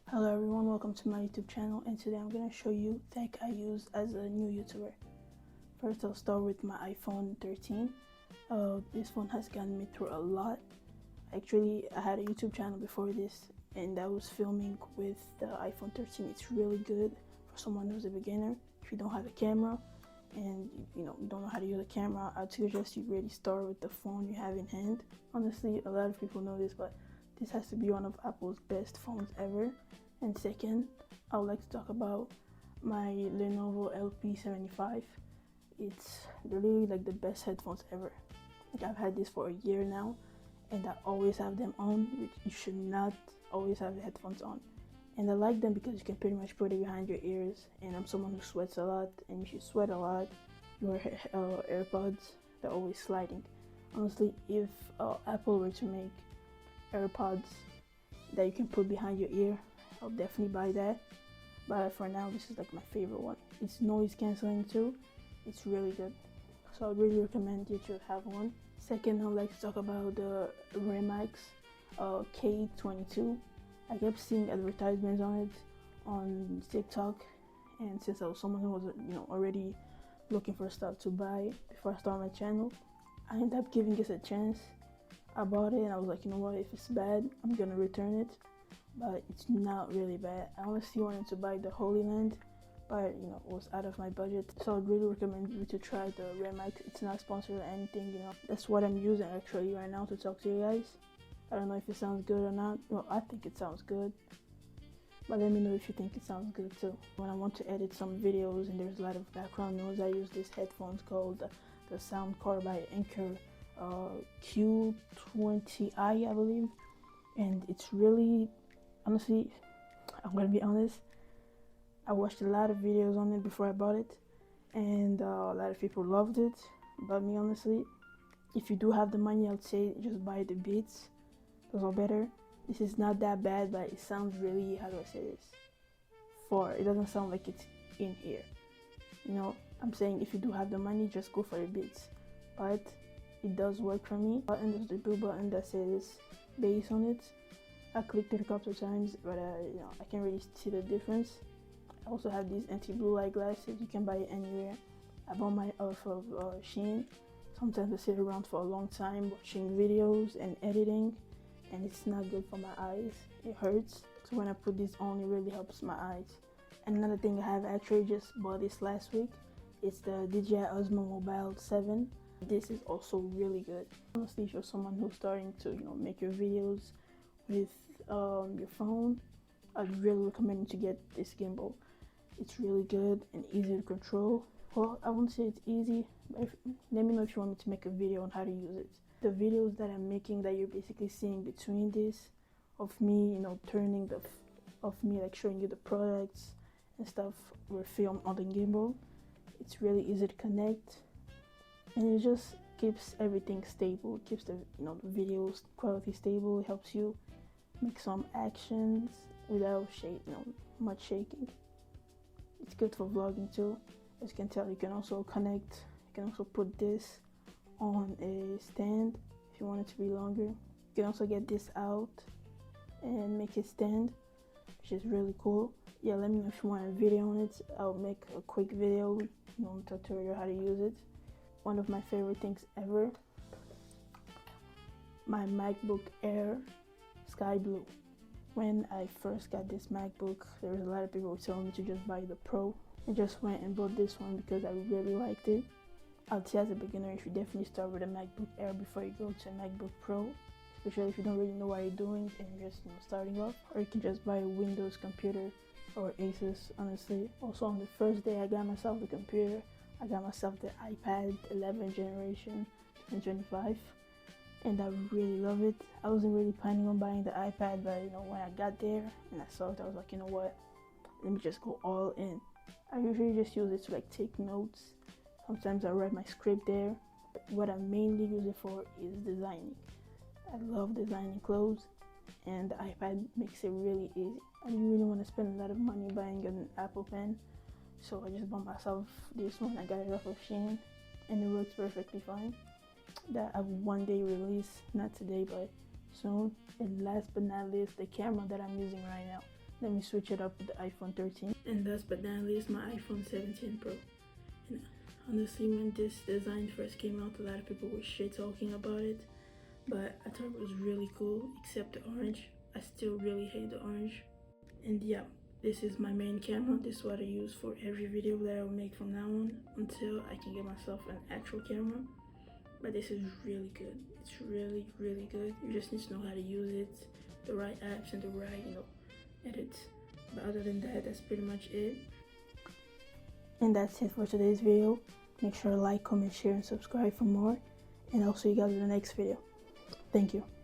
Hello everyone, welcome to my YouTube channel, and today I'm going to show you tech I use as a new YouTuber. First I'll start with my iPhone 13. This phone has gotten me through a lot. Actually, I had a YouTube channel before this and I was filming with the iPhone 13. It's really good for someone who's a beginner. If you don't have a camera and you don't know how to use a camera, I'd suggest you really start with the phone you have in hand. Honestly, a lot of people know this, but this has to be one of Apple's best phones ever. And second, I would like to talk about my Lenovo LP75. It's literally like the best headphones ever. Like, I've had this for a year now and I always have them on, which you should not always have the headphones on. And I like them because you can pretty much put it behind your ears, and I'm someone who sweats a lot, and if you sweat a lot, your AirPods, they're always sliding. Honestly, if Apple were to make AirPods that you can put behind your ear, I'll definitely buy that. But for now, this is like my favorite one. It's noise cancelling too. It's really good. So I really recommend you to have one. Second, I'd like to talk about the Remax K22. I kept seeing advertisements on it on TikTok, and since I was someone who was already looking for stuff to buy before I started my channel, I ended up giving it a chance. I bought it and I was like, you know what, if it's bad, I'm gonna return it. But it's not really bad. I honestly wanted to buy the Holy Land, but it was out of my budget. So I'd really recommend you to try the Remax. It's not sponsored or anything, That's what I'm using actually right now to talk to you guys. I don't know if it sounds good or not. Well, I think it sounds good, but let me know if you think it sounds good too. When I want to edit some videos and there's a lot of background noise, I use these headphones called the Soundcore by Anchor Q20i, I believe. And it's really, honestly, I'm gonna be honest, I watched a lot of videos on it before I bought it, and a lot of people loved it. But me, honestly, if you do have the money, I'd say just buy the Beats. Those are better. This is not that bad, but it sounds really, how do I say this? It doesn't sound like it's in here. I'm saying if you do have the money, just go for the Beats. But it does work for me. And there's the blue button that says bass on it. I clicked it a couple of times, but I can't really see the difference. I also have these anti-blue light glasses. You can buy it anywhere. I bought mine off of Shein. Sometimes I sit around for a long time watching videos and editing, and it's not good for my eyes. It hurts. So when I put this on, it really helps my eyes. And another thing I have actually just bought this last week. It's the DJI Osmo Mobile 7. This is also really good. Honestly, if you're someone who's starting to make your videos with your phone, I'd really recommend you to get this gimbal. It's really good and easy to control. Well, I won't say it's easy, but let me know if you want me to make a video on how to use it. The videos that I'm making that you're basically seeing between this, of me, of me like showing you the products and stuff, were filmed on the gimbal. It's really easy to connect, and it just keeps everything stable. It keeps the the video quality stable. It helps you make some actions without much shaking. It's good for vlogging too. As you can tell, you can also connect. You can also put this on a stand if you want it to be longer. You can also get this out and make it stand, which is really cool. Yeah, let me know if you want a video on it. I'll make a quick video, tutorial how to use it. One of my favorite things ever, my MacBook Air Sky Blue. When I first got this MacBook, there was a lot of people who telling me to just buy the Pro. I just went and bought this one because I really liked it. I'd say as a beginner, you should definitely start with a MacBook Air before you go to a MacBook Pro, especially if you don't really know what you're doing and you're just starting off. Or you can just buy a Windows computer or Asus, honestly. Also, on the first day I got myself the computer, I got myself the iPad 11th generation 2025. And I really love it. I wasn't really planning on buying the iPad, but when I got there and I saw it, I was like, you know what, let me just go all in. I usually just use it to take notes. Sometimes I write my script there, but what I mainly use it for is designing. I love designing clothes, and the iPad makes it really easy. I didn't really want to spend a lot of money buying an Apple Pen, so I just bought myself this one. I got it off of Shein, and it works perfectly fine. That I will one day release, not today but soon. And last but not least, the camera that I'm using right now. let me switch it up with the iPhone 13. And last but not least, my iPhone 17 Pro. And honestly, when this design first came out, a lot of people were shit talking about it, but I thought it was really cool, except the orange. I still really hate the orange. And yeah, this is my main camera. This is what I use for every video that I will make from now on until I can get myself an actual camera. But this is really good. It's really, really good. You just need to know how to use it, the right apps and the right, edits. But other than that, that's pretty much it. And that's it for today's video. Make sure to like, comment, share, and subscribe for more. And I'll see you guys in the next video. Thank you.